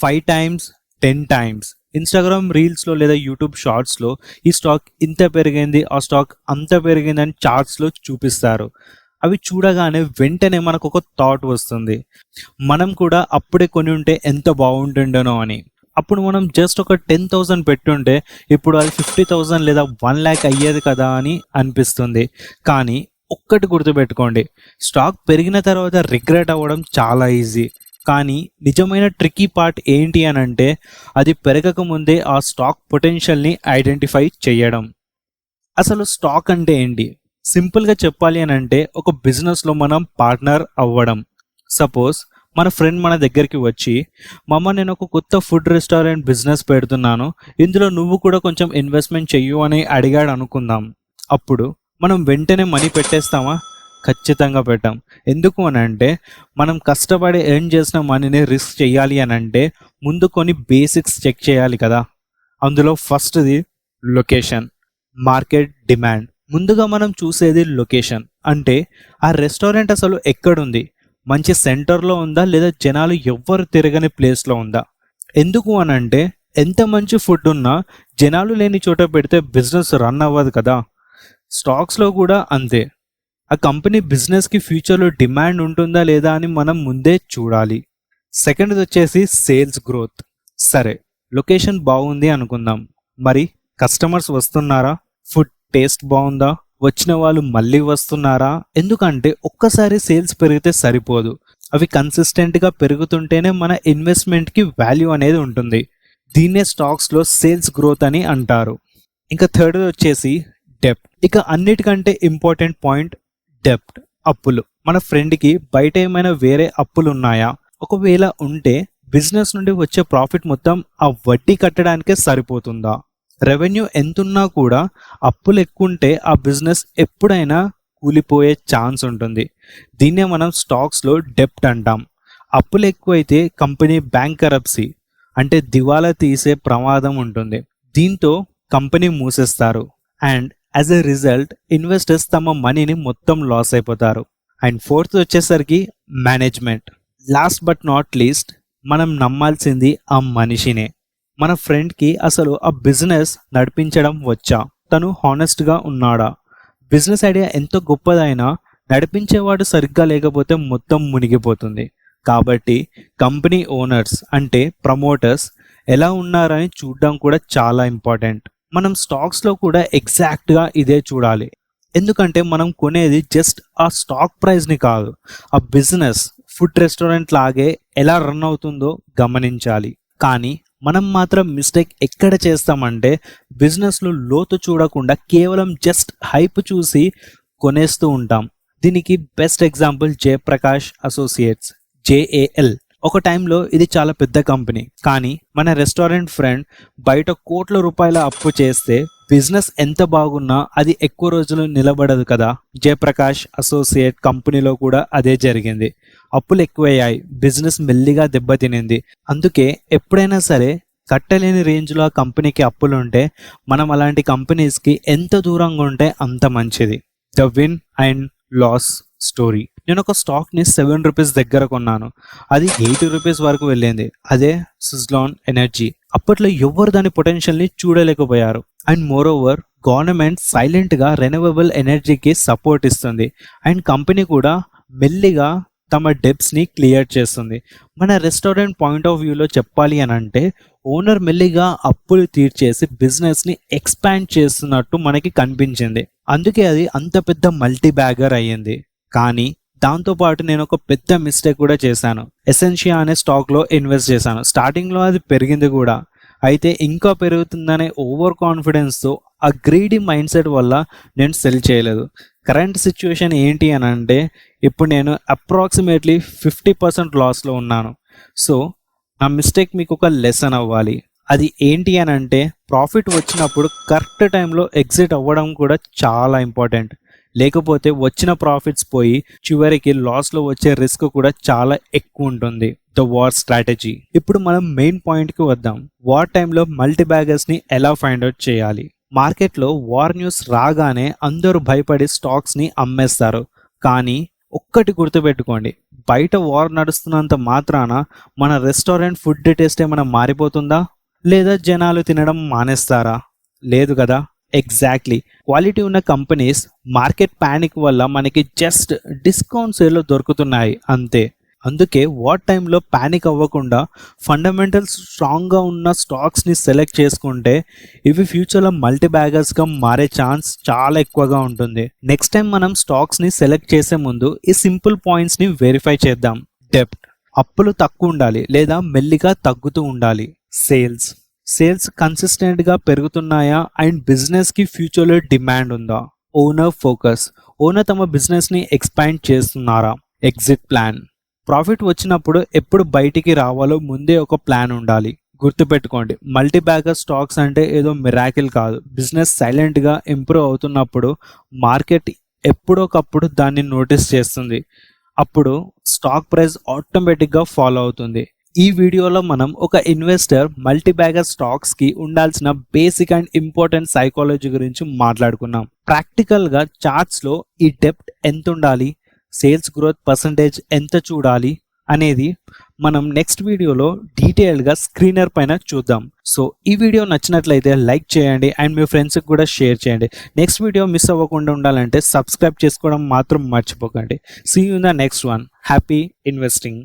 5 times, 10 times Instagram రీల్స్లో లేదా YouTube షార్ట్స్లో ఈ స్టాక్ ఇంత పెరిగింది, ఆ స్టాక్ అంత పెరిగింది అని చార్ట్స్లో చూపిస్తారు. అవి చూడగానే వెంటనే మనకు ఒక థాట్ వస్తుంది, మనం కూడా అప్పుడే కొని ఉంటే ఎంత బాగుంటుండేనో అని. అప్పుడు మనం జస్ట్ ఒక 10,000 పెట్టుంటే ఇప్పుడు అది 50,000 లేదా 1,00,000 అయ్యేది కదా అని అనిపిస్తుంది. కానీ ఒక్కటి గుర్తుపెట్టుకోండి, స్టాక్ పెరిగిన తర్వాత రిగ్రెట్ అవ్వడం చాలా ఈజీ. కానీ నిజమైన ట్రిక్కీ పార్ట్ ఏంటి అని అంటే, అది పెరగక ముందే ఆ స్టాక్ పొటెన్షియల్ని ఐడెంటిఫై చేయడం. అసలు స్టాక్ అంటే ఏంటి? సింపుల్గా చెప్పాలి అని అంటే, ఒక బిజినెస్లో మనం పార్ట్నర్ అవ్వడం. సపోజ్ మన ఫ్రెండ్ మన దగ్గరికి వచ్చి, మామ నేను ఒక కొత్త ఫుడ్ రెస్టారెంట్ బిజినెస్ పెడుతున్నాను, ఇందులో నువ్వు కూడా కొంచెం ఇన్వెస్ట్మెంట్ చెయ్యు అని అడిగాడు అనుకుందాం. అప్పుడు మనం వెంటనే మనీ పెట్టేస్తామా? ఖచ్చితంగా పెట్టాం. ఎందుకు అని అంటే, మనం కష్టపడి ఎర్న్ చేసిన మనీని రిస్క్ చేయాలి అని అంటే ముందు కొన్ని బేసిక్స్ చెక్ చేయాలి కదా. అందులో ఫస్ట్ది లొకేషన్, మార్కెట్ డిమాండ్. ముందుగా మనం చూసేది లొకేషన్. అంటే ఆ రెస్టారెంట్ అసలు ఎక్కడుంది, మంచి సెంటర్లో ఉందా లేదా జనాలు ఎవ్వరు తిరగని ప్లేస్లో ఉందా? ఎందుకు అని అంటే, ఎంత మంచి ఫుడ్ ఉన్నా జనాలు లేని చోట పెడితే బిజినెస్ రన్ అవ్వదు కదా. స్టాక్స్లో కూడా అంతే. ఆ కంపెనీ బిజినెస్కి ఫ్యూచర్లో డిమాండ్ ఉంటుందా లేదా అని మనం ముందే చూడాలి. సెకండ్ది వచ్చేసి సేల్స్ గ్రోత్. సరే, లొకేషన్ బాగుంది అనుకుందాం, మరి కస్టమర్స్ వస్తున్నారా? ఫుడ్ టేస్ట్ బాగుందా? వచ్చిన వాళ్ళు మళ్ళీ వస్తున్నారా? ఎందుకంటే ఒక్కసారి సేల్స్ పెరిగితే సరిపోదు, అవి కన్సిస్టెంట్గా పెరుగుతుంటేనే మన ఇన్వెస్ట్మెంట్కి వాల్యూ అనేది ఉంటుంది. దీన్నే స్టాక్స్లో సేల్స్ గ్రోత్ అని అంటారు. ఇంకా థర్డ్ వచ్చేసి డెప్త్. ఇక అన్నిటికంటే ఇంపార్టెంట్ పాయింట్ డెప్త్, అప్పులు. మన ఫ్రెండ్కి బయట ఏమైనా వేరే అప్పులు ఉన్నాయా? ఒకవేళ ఉంటే బిజినెస్ నుండి వచ్చే ప్రాఫిట్ మొత్తం ఆ వడ్డీ కట్టడానికే సరిపోతుందా? రెవెన్యూ ఎంతున్నా కూడా అప్పులు ఎక్కువ ఉంటే ఆ బిజినెస్ ఎప్పుడైనా కూలిపోయే ఛాన్స్ ఉంటుంది. దీన్నే మనం స్టాక్స్లో డెప్ట్ అంటాం. అప్పులు ఎక్కువైతే కంపెనీ బ్యాంకరప్సీ అంటే దివాలా తీసే ప్రమాదం ఉంటుంది. దీంతో కంపెనీ మూసేస్తారు and as a result investors తమ మనీని మొత్తం లాస్ అయిపోతారు. అండ్ ఫోర్త్ వచ్చేసరికి management. Last but not least, మనం నమ్మాల్సింది ఆ మనిషినే. మన ఫ్రెండ్కి అసలు ఆ బిజినెస్ నడిపించడం వచ్చా? తను హానెస్ట్గా ఉన్నాడా? బిజినెస్ ఐడియా ఎంత గొప్పదైనా నడిపించేవాడు సరిగ్గా లేకపోతే మొత్తం మునిగిపోతుంది. కాబట్టి కంపెనీ ఓనర్స్ అంటే ప్రమోటర్స్ ఎలా ఉన్నారని చూడడం కూడా చాలా ఇంపార్టెంట్. మనం స్టాక్స్లో కూడా ఎగ్జాక్ట్గా ఇదే చూడాలి. ఎందుకంటే మనం కొనేది జస్ట్ ఆ స్టాక్ ప్రైస్ని కాదు, ఆ బిజినెస్ ఫుడ్ రెస్టారెంట్ లాగే ఎలా రన్ అవుతుందో గమనించాలి. కానీ మనం మాత్రం మిస్టేక్ ఎక్కడ చేస్తామంటే, బిజినెస్లో లోతు చూడకుండా కేవలం జస్ట్ హైప్ చూసి కొనేస్తూ ఉంటాం. దీనికి best example Jayaprakash associates, JAL. ఒక టైంలో ఇది చాలా పెద్ద కంపెనీ, కానీ మన రెస్టారెంట్ ఫ్రెండ్ బయట కోట్ల రూపాయల అప్పు చేస్తే బిజినెస్ ఎంత బాగున్నా అది ఎక్కువ రోజులు నిలబడదు కదా. జయప్రకాష్ అసోసియేట్ కంపెనీలో కూడా అదే జరిగింది. అప్పులు ఎక్కువయ్యాయి, బిజినెస్ మెల్లిగా దెబ్బతినింది. అందుకే ఎప్పుడైనా సరే కట్టలేని రేంజ్లో ఆ కంపెనీకి అప్పులు ఉంటే మనం అలాంటి కంపెనీస్కి ఎంత దూరంగా ఉంటే అంత మంచిది. The win and loss story. నేను ఒక స్టాక్ని 7 రూపీస్ దగ్గర కొన్నాను, అది 80 రూపీస్ వరకు వెళ్ళింది. అదే సుజ్లాన్ ఎనర్జీ. అప్పట్లో ఎవ్వరు దాని పొటెన్షియల్ని చూడలేకపోయారు. అండ్ మోర్ ఓవర్ గవర్నమెంట్ సైలెంట్గా రెన్యూవబుల్ ఎనర్జీకి సపోర్ట్ ఇస్తుంది అండ్ కంపెనీ కూడా మెల్లిగా తమ డెబ్ట్స్ని క్లియర్ చేస్తుంది. మన రెస్టారెంట్ పాయింట్ ఆఫ్ వ్యూలో చెప్పాలి అని అంటే, ఓనర్ మెల్లిగా అప్పులు తీర్చేసి బిజినెస్ని ఎక్స్పాండ్ చేస్తున్నట్టు మనకి కనిపించింది. అందుకే అది అంత పెద్ద మల్టీ బ్యాగర్ అయ్యింది. కానీ దాంతోపాటు నేను ఒక పెద్ద మిస్టేక్ కూడా చేశాను. ఎసెన్షియా అనే స్టాక్లో ఇన్వెస్ట్ చేశాను. స్టార్టింగ్లో అది పెరిగింది కూడా, అయితే ఇంకా పెరుగుతుందనే ఓవర్ కాన్ఫిడెన్స్తో ఆ గ్రీడీ మైండ్ సెట్ వల్ల నేను సెల్ చేయలేదు. కరెంట్ సిచ్యువేషన్ ఏంటి అని అంటే, ఇప్పుడు నేను అప్రాక్సిమేట్లీ 50% లాస్లో ఉన్నాను. సో నా మిస్టేక్ మీకు ఒక లెసన్ అవ్వాలి. అది ఏంటి అని అంటే, ప్రాఫిట్ వచ్చినప్పుడు కరెక్ట్ టైంలో ఎగ్జిట్ అవ్వడం కూడా చాలా ఇంపార్టెంట్. లేకపోతే వచ్చిన ప్రాఫిట్స్ పోయి చివరికి లాస్లో వచ్చే రిస్క్ కూడా చాలా ఎక్కువ ఉంటుంది. The war strategy. ఇప్పుడు మనం మెయిన్ పాయింట్కి వద్దాం. వార్ టైంలో మల్టీ బ్యాగర్స్ని ఎలా ఫైండ్ అవుట్ చేయాలి? మార్కెట్లో వార్ న్యూస్ రాగానే అందరూ భయపడి స్టాక్స్ని అమ్మేస్తారు. కానీ ఒక్కటి గుర్తుపెట్టుకోండి, బయట వార్ నడుస్తున్నంత మాత్రాన మన రెస్టారెంట్ ఫుడ్ టేస్ట్ ఏమైనా మారిపోతుందా? లేదా జనాలు తినడం మానేస్తారా? లేదు కదా. ఎగ్జాక్ట్లీ, క్వాలిటీ ఉన్న కంపెనీస్ మార్కెట్ ప్యానిక్ వల్ల మనకి జస్ట్ డిస్కౌంట్ సేల్లో దొరుకుతున్నాయి అంతే. అందుకే వార్ టైంలో ప్యానిక్ అవ్వకుండా ఫండమెంటల్స్ స్ట్రాంగ్గా ఉన్న స్టాక్స్ని సెలెక్ట్ చేసుకుంటే ఇవి ఫ్యూచర్లో మల్టీ బ్యాగర్స్గా మారే ఛాన్స్ చాలా ఎక్కువగా ఉంటుంది. నెక్స్ట్ టైం మనం స్టాక్స్ని సెలెక్ట్ చేసే ముందు ఈ సింపుల్ పాయింట్స్ని వెరిఫై చేద్దాం. డెప్ట్, అప్పులు తక్కువ ఉండాలి లేదా మెల్లిగా తగ్గుతూ ఉండాలి. సేల్స్ కన్సిస్టెంట్గా పెరుగుతున్నాయా అండ్ బిజినెస్కి ఫ్యూచర్లో డిమాండ్ ఉందా? ఓనర్ ఫోకస్, ఓనర్ తమ బిజినెస్ని ఎక్స్పాండ్ చేస్తున్నారా? ఎగ్జిట్ ప్లాన్, ప్రాఫిట్ వచ్చినప్పుడు ఎప్పుడు బయటికి రావాలో ముందే ఒక ప్లాన్ ఉండాలి. గుర్తుపెట్టుకోండి, మల్టీ బ్యాగర్ స్టాక్స్ అంటే ఏదో మిరాకిల్ కాదు. బిజినెస్ సైలెంట్గా ఇంప్రూవ్ అవుతున్నప్పుడు మార్కెట్ ఎప్పుడోకప్పుడు దాన్ని నోటీస్ చేస్తుంది. అప్పుడు స్టాక్ ప్రైస్ ఆటోమేటిక్గా ఫాలో అవుతుంది. ఈ వీడియోలో మనం ఒక ఇన్వెస్టర్ మల్టీ బ్యాగర్ స్టాక్స్కి ఉండాల్సిన బేసిక్ అండ్ ఇంపార్టెంట్ సైకాలజీ గురించి మాట్లాడుకున్నాం. ప్రాక్టికల్గా చార్ట్స్లో ఈ డెప్ట్ ఎంత ఉండాలి, సేల్స్ గ్రోత్ పర్సంటేజ్ ఎంత చూడాలి అనేది మనం నెక్స్ట్ వీడియోలో డీటెయిల్డ్గా స్క్రీనర్ పైన చూద్దాం. సో ఈ వీడియో నచ్చినట్లయితే లైక్ చేయండి అండ్ మీ ఫ్రెండ్స్కి కూడా షేర్ చేయండి. నెక్స్ట్ వీడియో మిస్ అవ్వకుండా ఉండాలంటే సబ్స్క్రైబ్ చేసుకోవడం మాత్రం మర్చిపోకండి. See you in the next one. Happy investing.